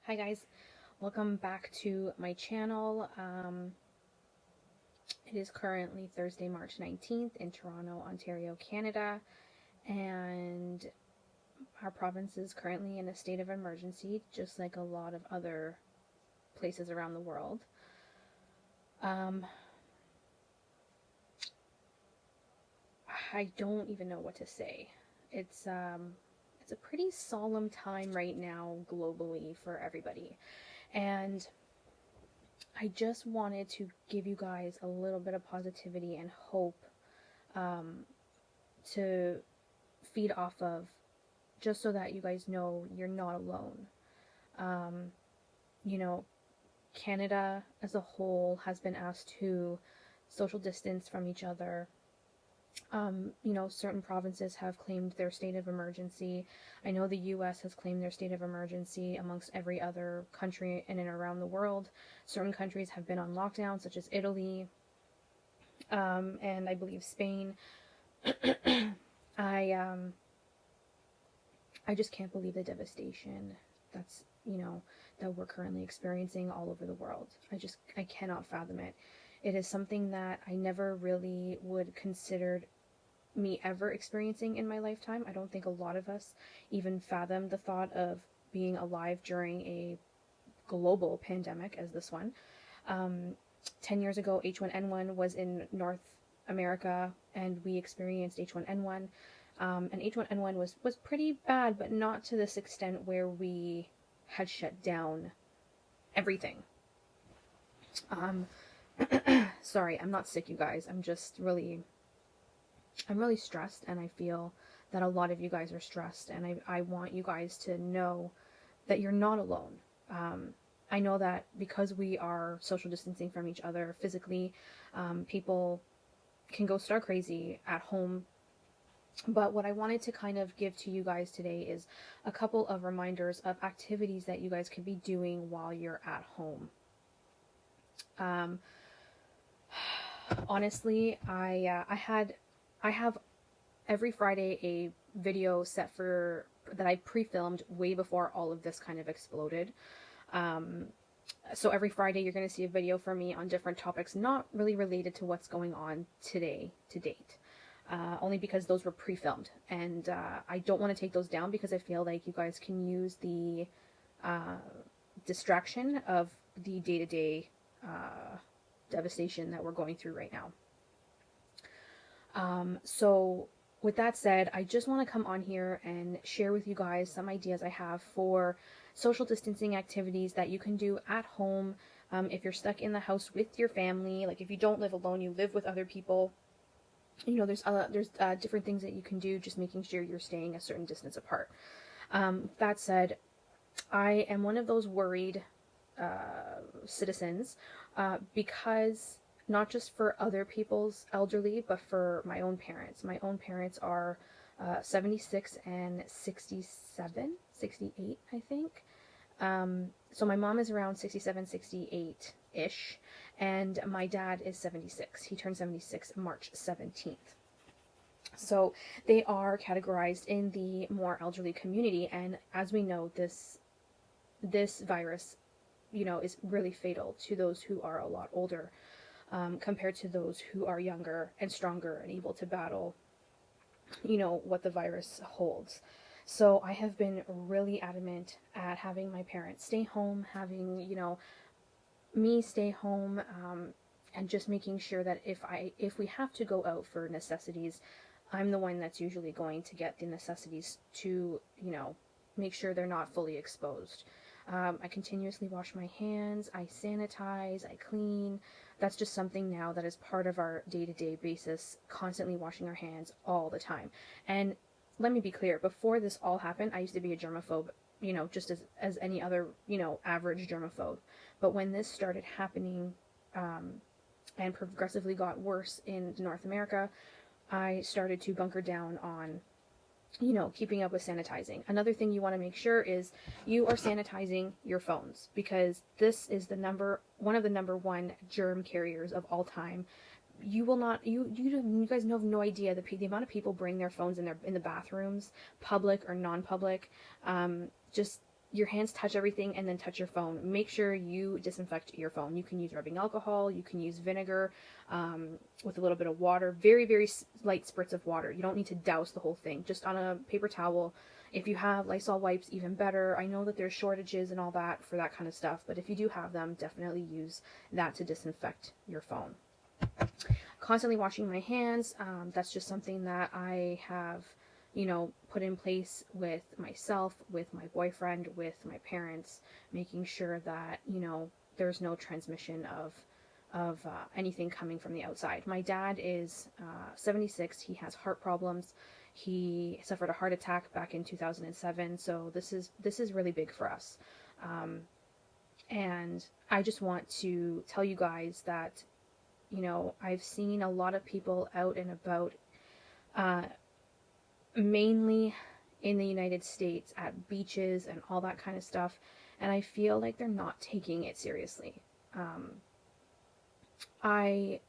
Hi guys, welcome back to my channel. It is currently Thursday, March 19th in Toronto, Ontario, Canada, and our province is currently in a state of emergency, just like a lot of other places around the world. I don't even know what to say. It's a pretty solemn time right now globally for everybody, and I just wanted to give you guys a little bit of positivity and hope to feed off of, just so that you guys know you're not alone. Um, you know, Canada as a whole has been asked to social distance from each other. Certain provinces have claimed their state of emergency. I know the US has claimed their state of emergency amongst every other country in and around the world. Certain countries have been on lockdown, such as Italy, and I believe Spain. I I just can't believe the devastation that's, that we're currently experiencing all over the world. I cannot fathom it. It is something that I never really would consider me ever experiencing in my lifetime. I don't think a lot of us even fathom the thought of being alive during a global pandemic as this one. 10 years ago, H1N1 was in North America, and we experienced H1N1. And H1N1 was pretty bad, but not to this extent where we had shut down everything. Sorry, I'm not sick, you guys. I'm really stressed, and I feel that a lot of you guys are stressed, and I want you guys to know that you're not alone. I know that because we are social distancing from each other physically, people can go star crazy at home. But what I wanted to kind of give to you guys today is a couple of reminders of activities that you guys could be doing while you're at home. Honestly, I have every Friday a video set for that I pre-filmed way before all of this kind of exploded. So every Friday you're going to see a video from me on different topics, not really related to what's going on today to date. Only because those were pre-filmed, and I don't want to take those down because I feel like you guys can use the distraction of the day-to-day devastation that we're going through right now. So with that said, I just want to come on here and share with you guys some ideas I have for social distancing activities that you can do at home. If you're stuck in the house with your family, like if you don't live alone, you live with other people, there's different things that you can do, just making sure you're staying a certain distance apart. That said, I am one of those worried citizens because not just for other people's elderly, but for my own parents. My own parents are 76 and 67, 68, I think. So my mom is around 67, 68-ish, and my dad is 76. He turned 76 March 17th. So they are categorized in the more elderly community, and as we know, this virus, is really fatal to those who are a lot older, compared to those who are younger and stronger and able to battle, what the virus holds. So I have been really adamant at having my parents stay home, having, me stay home, and just making sure that if we have to go out for necessities, I'm the one that's usually going to get the necessities to, make sure they're not fully exposed. I continuously wash my hands, I sanitize, I clean. That's just something now that is part of our day-to-day basis, constantly washing our hands all the time. And let me be clear, before this all happened, I used to be a germaphobe, just as any other, average germaphobe. But when this started happening, and progressively got worse in North America, I started to bunker down on, keeping up with sanitizing. Another thing you want to make sure is you are sanitizing your phones, because this is one of the number one germ carriers of all time. You will not, you guys have no idea the amount of people bring their phones in the bathrooms, public or non-public. Just your hands touch everything and then touch your phone. Make sure you disinfect your phone. You can use rubbing alcohol, you can use vinegar with a little bit of water, very, very light spritz of water. You don't need to douse the whole thing, just on a paper towel. If you have Lysol wipes, even better. I know that there's shortages and all that for that kind of stuff, but if you do have them, definitely use that to disinfect your phone. Constantly washing my hands, that's just something that I have, put in place with myself, with my boyfriend, with my parents, making sure that, there's no transmission of anything coming from the outside. My dad is 76. He has heart problems. He suffered a heart attack back in 2007. So this is really big for us. And I just want to tell you guys that, I've seen a lot of people out and about, mainly in the United States at beaches and all that kind of stuff. And I feel like they're not taking it seriously. I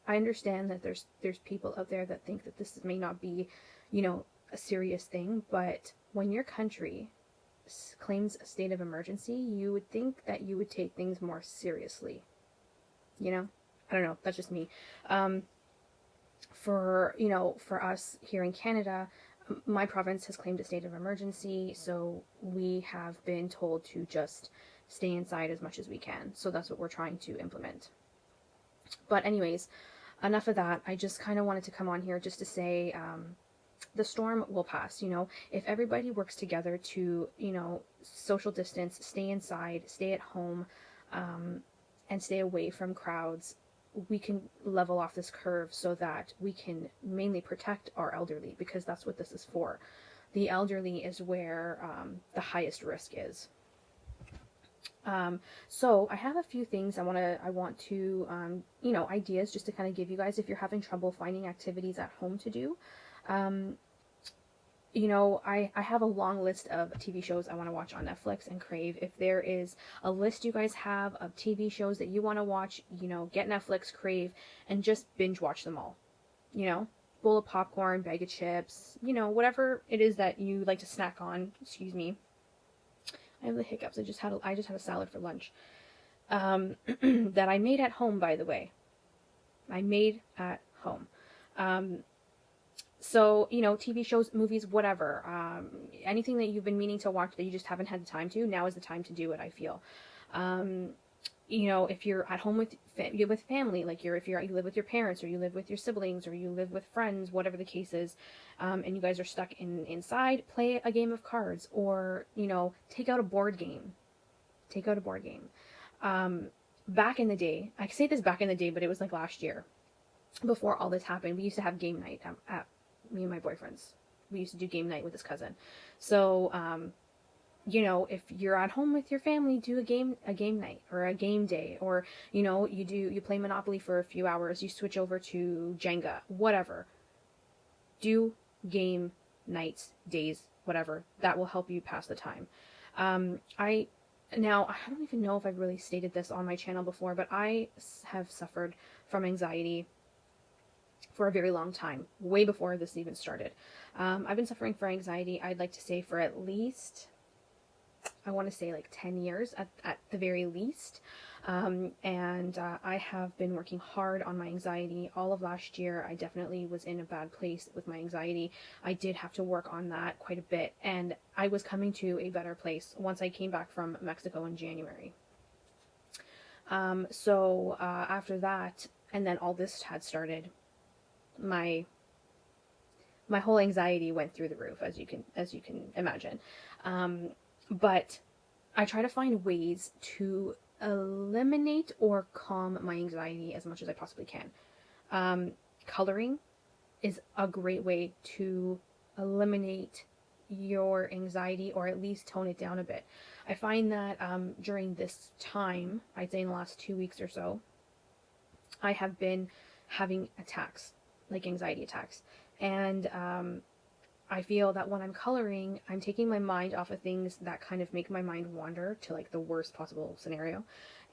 understand that there's people out there that think that this may not be, a serious thing, but when your country claims a state of emergency, you would think that you would take things more seriously. I don't know, that's just me. For us here in Canada, my province has claimed a state of emergency, so we have been told to just stay inside as much as we can. So that's what we're trying to implement. But anyways, enough of that. I just kind of wanted to come on here just to say, the storm will pass. If everybody works together to, social distance, stay inside, stay at home, and stay away from crowds, we can level off this curve so that we can mainly protect our elderly, because that's what this is for. The elderly is where the highest risk is. So I have a few things I want to, ideas just to kind of give you guys if you're having trouble finding activities at home to do. I have a long list of TV shows I want to watch on Netflix and Crave. If there is a list you guys have of TV shows that you want to watch, get Netflix, Crave, and just binge watch them all. Bowl of popcorn, bag of chips, whatever it is that you like to snack on. Excuse me. I have the hiccups. I just had a salad for lunch. That I made at home, by the way. I made at home. So, TV shows, movies, whatever, anything that you've been meaning to watch that you just haven't had the time to, now is the time to do it, I feel. If you're at home with family, like if you live with your parents, or you live with your siblings, or you live with friends, whatever the case is, and you guys are stuck inside, play a game of cards, or, take out a board game. Back in the day, I say this back in the day, but it was like last year, before all this happened, we used to have game night at me and my boyfriend's. We used to do game night with his cousin. So, if you're at home with your family, do a game night or a game day, or, you play Monopoly for a few hours, you switch over to Jenga, whatever. Do game nights, days, whatever. That will help you pass the time. I don't even know if I've really stated this on my channel before, but I have suffered from anxiety for a very long time, way before this even started. I've been suffering from anxiety, I'd like to say, for at least, I want to say like 10 years at the very least. I have been working hard on my anxiety. All of last year, I definitely was in a bad place with my anxiety. I did have to work on that quite a bit, and I was coming to a better place once I came back from Mexico in January. After that, and then all this had started, my whole anxiety went through the roof, as you can imagine. But I try to find ways to eliminate or calm my anxiety as much as I possibly can. Coloring is a great way to eliminate your anxiety, or at least tone it down a bit. I find that during this time, I'd say in the last 2 weeks or so, I have been having attacks, like anxiety attacks. And I feel that when I'm coloring, I'm taking my mind off of things that kind of make my mind wander to like the worst possible scenario.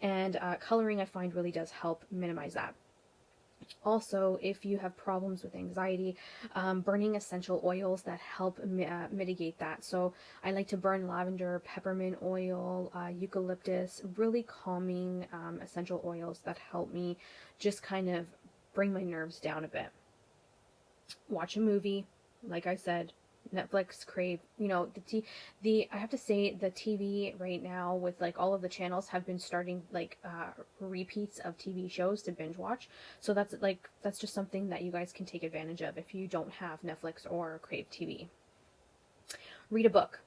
And coloring, I find, really does help minimize that. Also, if you have problems with anxiety, burning essential oils that help mitigate that. So I like to burn lavender, peppermint oil, eucalyptus, really calming essential oils that help me just kind of bring my nerves down a bit. Watch a movie, like I said, Netflix, Crave, the I have to say the TV right now with like all of the channels have been starting like repeats of TV shows to binge watch. So that's just something that you guys can take advantage of if you don't have Netflix or Crave TV. Read a book.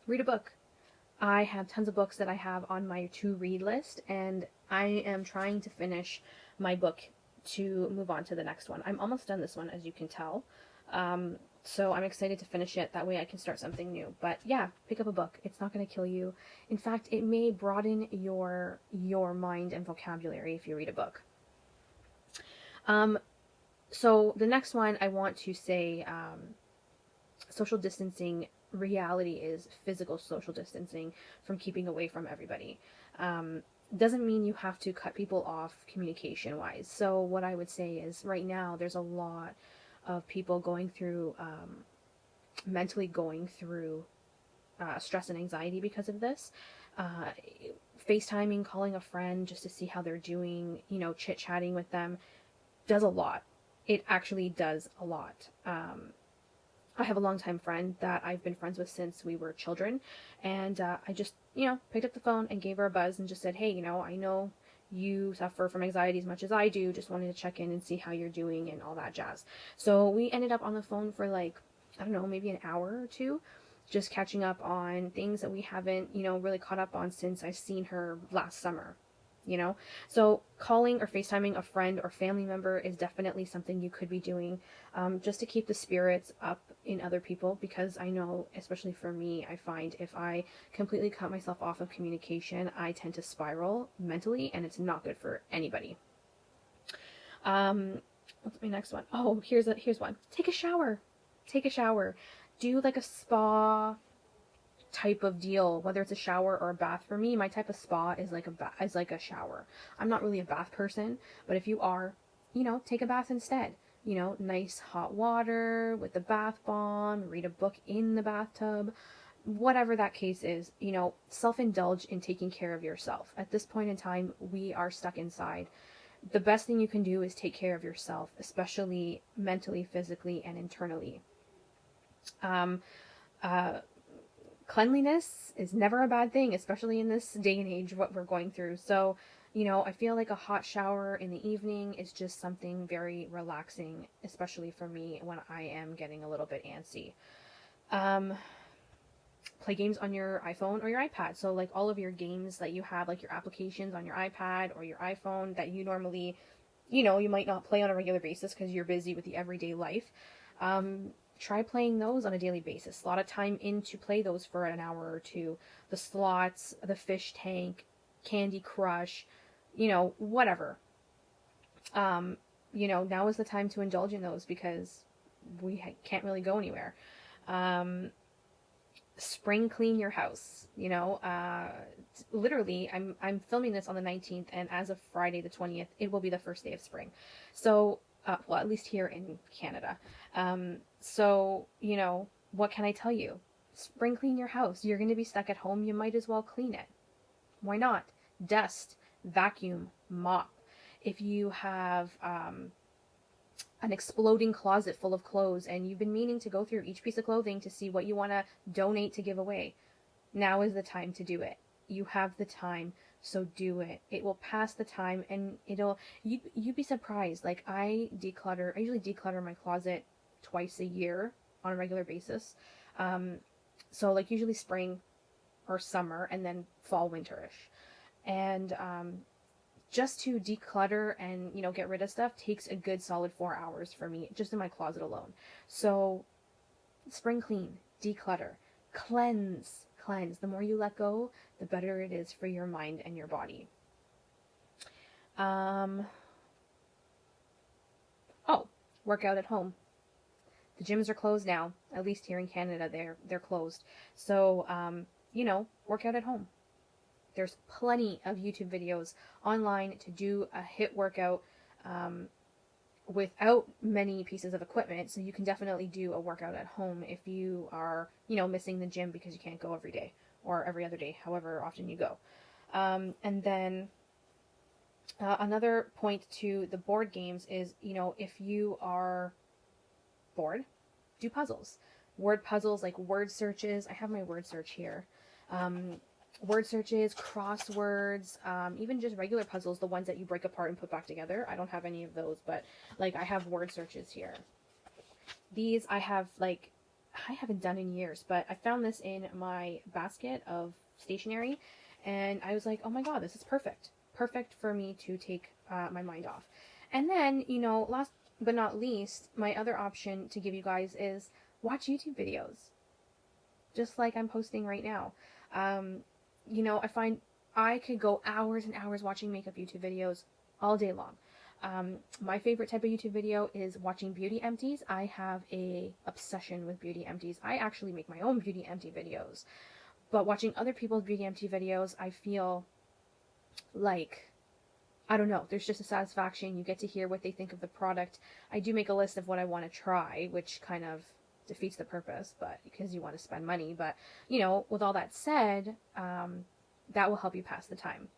Read a book. I have tons of books that I have on my to read list, and I am trying to finish my book to move on to the next one. I'm almost done this one, as you can tell. So I'm excited to finish it. That way I can start something new. But yeah, pick up a book. It's not going to kill you. In fact, it may broaden your mind and vocabulary if you read a book. So the next one I want to say, social distancing reality is physical social distancing from keeping away from everybody. Doesn't mean you have to cut people off communication wise. So what I would say is right now there's a lot of people going through, mentally going through stress and anxiety because of this. FaceTiming, calling a friend just to see how they're doing, chit-chatting with them does a lot. It actually does a lot. I have a longtime friend that I've been friends with since we were children, and I just, picked up the phone and gave her a buzz and just said, hey, I know you suffer from anxiety as much as I do, just wanted to check in and see how you're doing and all that jazz. So we ended up on the phone for like, I don't know, maybe an hour or two, just catching up on things that we haven't, really caught up on since I've seen her last summer. So calling or FaceTiming a friend or family member is definitely something you could be doing, just to keep the spirits up in other people, because I know, especially for me, I find if I completely cut myself off of communication, I tend to spiral mentally, and it's not good for anybody. What's my next one? Oh, here's one. Take a shower. Take a shower. Do like a spa type of deal, whether it's a shower or a bath. For me, my type of spa is like a shower. I'm not really a bath person, but if you are, take a bath instead. Nice hot water with the bath bomb, read a book in the bathtub, whatever that case is, self-indulge in taking care of yourself. At this point in time, we are stuck inside. The best thing you can do is take care of yourself, especially mentally, physically, and internally. Cleanliness is never a bad thing, especially in this day and age, what we're going through. So, I feel like a hot shower in the evening is just something very relaxing, especially for me when I am getting a little bit antsy. Play games on your iPhone or your iPad. So like all of your games that you have, like your applications on your iPad or your iPhone that you normally, you might not play on a regular basis because you're busy with the everyday life. Try playing those on a daily basis. A lot of time in to play those for an hour or two. The slots, the fish tank, Candy Crush, whatever. Now is the time to indulge in those because we can't really go anywhere. Spring clean your house. Literally, I'm filming this on the 19th, and as of Friday the 20th, it will be the first day of spring. So, well, at least here in Canada. So, what can I tell you? Spring clean your house. You're going to be stuck at home. You might as well clean it. Why not? Dust, vacuum, mop. If you have an exploding closet full of clothes and you've been meaning to go through each piece of clothing to see what you want to donate to give away, now is the time to do it. You have the time, so do it. It will pass the time, and you'd be surprised. Like I usually declutter my closet twice a year on a regular basis. So like usually spring or summer, and then fall, winterish. And just to declutter and get rid of stuff takes a good solid 4 hours for me, just in my closet alone. So spring clean, declutter, cleanse. The more you let go, the better it is for your mind and your body. Work out at home. The gyms are closed now. At least here in Canada, they're closed. So work out at home. There's plenty of YouTube videos online to do a HIIT workout. without many pieces of equipment. So you can definitely do a workout at home if you are, missing the gym because you can't go every day or every other day, however often you go. And then another point to the board games is, if you are bored, do puzzles. Word puzzles, like word searches. I have my word search here. Word searches, crosswords, even just regular puzzles, the ones that you break apart and put back together. I don't have any of those, but like I have word searches here. These I haven't done in years, but I found this in my basket of stationery, and I was like, oh my god, this is perfect. Perfect for me to take my mind off. And then, last but not least, my other option to give you guys is watch YouTube videos, just like I'm posting right now. I find I could go hours and hours watching makeup YouTube videos all day long. My favorite type of YouTube video is watching beauty empties. I have a obsession with beauty empties. I actually make my own beauty empty videos. But watching other people's beauty empty videos, I feel like, I don't know, there's just a satisfaction. You get to hear what they think of the product. I do make a list of what I want to try, which kind of defeats the purpose, but because you want to spend money. But, with all that said, that will help you pass the time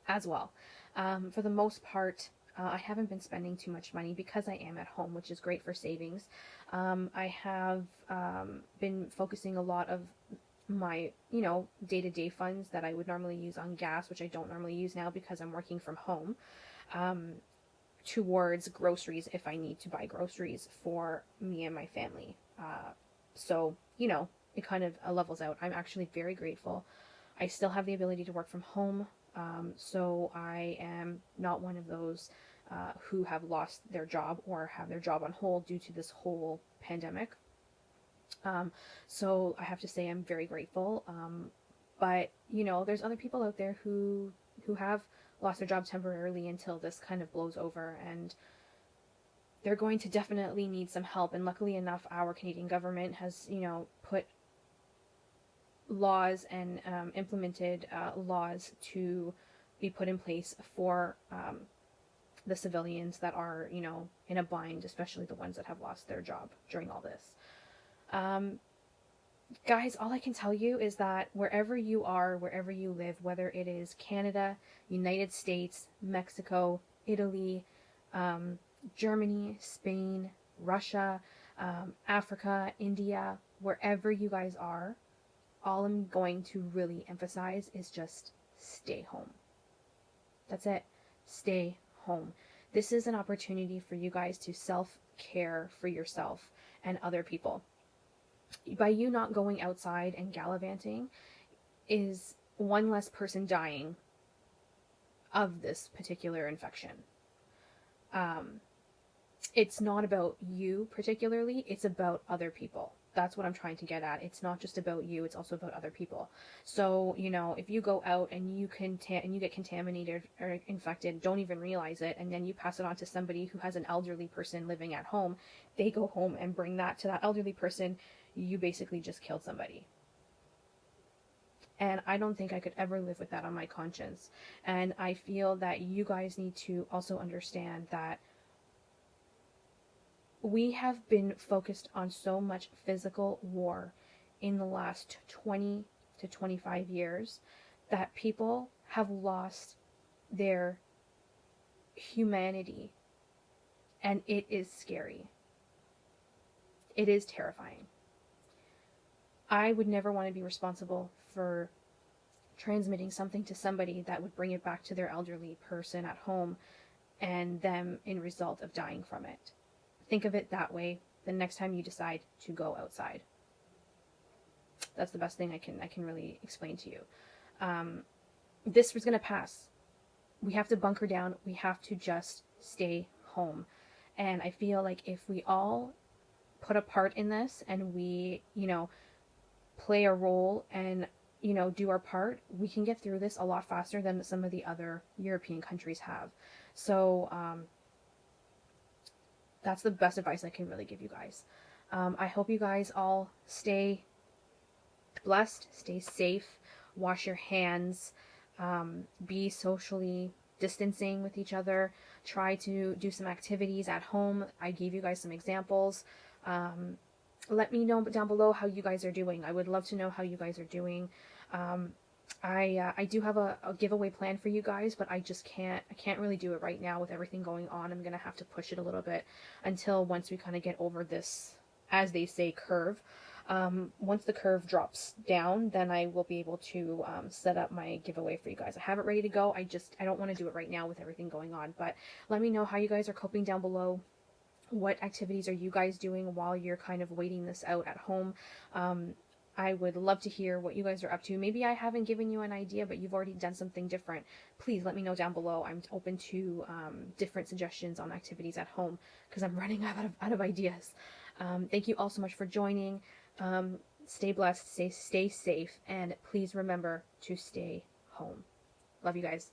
as well. For the most part, I haven't been spending too much money because I am at home, which is great for savings. I have been focusing a lot of my, day-to-day funds that I would normally use on gas, which I don't normally use now because I'm working from home, towards groceries if I need to buy groceries for me and my family. So, it kind of levels out. I'm actually very grateful. I still have the ability to work from home. So I am not one of those who have lost their job or have their job on hold due to this whole pandemic. So I have to say I'm very grateful. But, there's other people out there who have lost their job temporarily until this kind of blows over, and they're going to definitely need some help. And luckily enough, our Canadian government has, put laws and implemented laws to be put in place for the civilians that are, in a bind, especially the ones that have lost their job during all this. Guys, all I can tell you is that wherever you are, wherever you live, whether it is Canada, United States, Mexico, Italy, Germany, Spain, Russia, Africa, India, wherever you guys are, all I'm going to really emphasize is just stay home. That's it. Stay home. This is an opportunity for you guys to self-care for yourself and other people. By you not going outside and gallivanting is one less person dying of this particular infection. It's not about you particularly, it's about other people. That's what I'm trying to get at. It's not just about you, it's also about other people. So, if you go out and you get contaminated or infected, don't even realize it, and then you pass it on to somebody who has an elderly person living at home, they go home and bring that to that elderly person, you basically just killed somebody. And I don't think I could ever live with that on my conscience. And I feel that you guys need to also understand that we have been focused on so much physical war in the last 20 to 25 years that people have lost their humanity. And it is scary. It is terrifying. I would never want to be responsible for transmitting something to somebody that would bring it back to their elderly person at home and them in result of dying from it. Think of it that way the next time you decide to go outside. That's the best thing I can really explain to you. This was going to pass. We have to bunker down. We have to just stay home. And I feel like if we all put a part in this and we, play a role and, do our part, we can get through this a lot faster than some of the other European countries have. So, that's the best advice I can really give you guys. I hope you guys all stay blessed, stay safe, wash your hands, be socially distancing with each other. Try to do some activities at home. I gave you guys some examples. Let me know down below how you guys are doing. I would love to know how you guys are doing. I do have a giveaway plan for you guys, but I can't really do it right now with everything going on. I'm gonna have to push it a little bit until once we kind of get over this, as they say, curve. Once the curve drops down, then I will be able to set up my giveaway for you guys. I have it ready to go. I don't want to do it right now with everything going on, but let me know how you guys are coping down below. What activities are you guys doing while you're kind of waiting this out at home? I would love to hear what you guys are up to. Maybe I haven't given you an idea, but you've already done something different. Please let me know down below. I'm open to different suggestions on activities at home because I'm running out of ideas. Thank you all so much for joining. Stay blessed, stay safe, and please remember to stay home. Love you guys.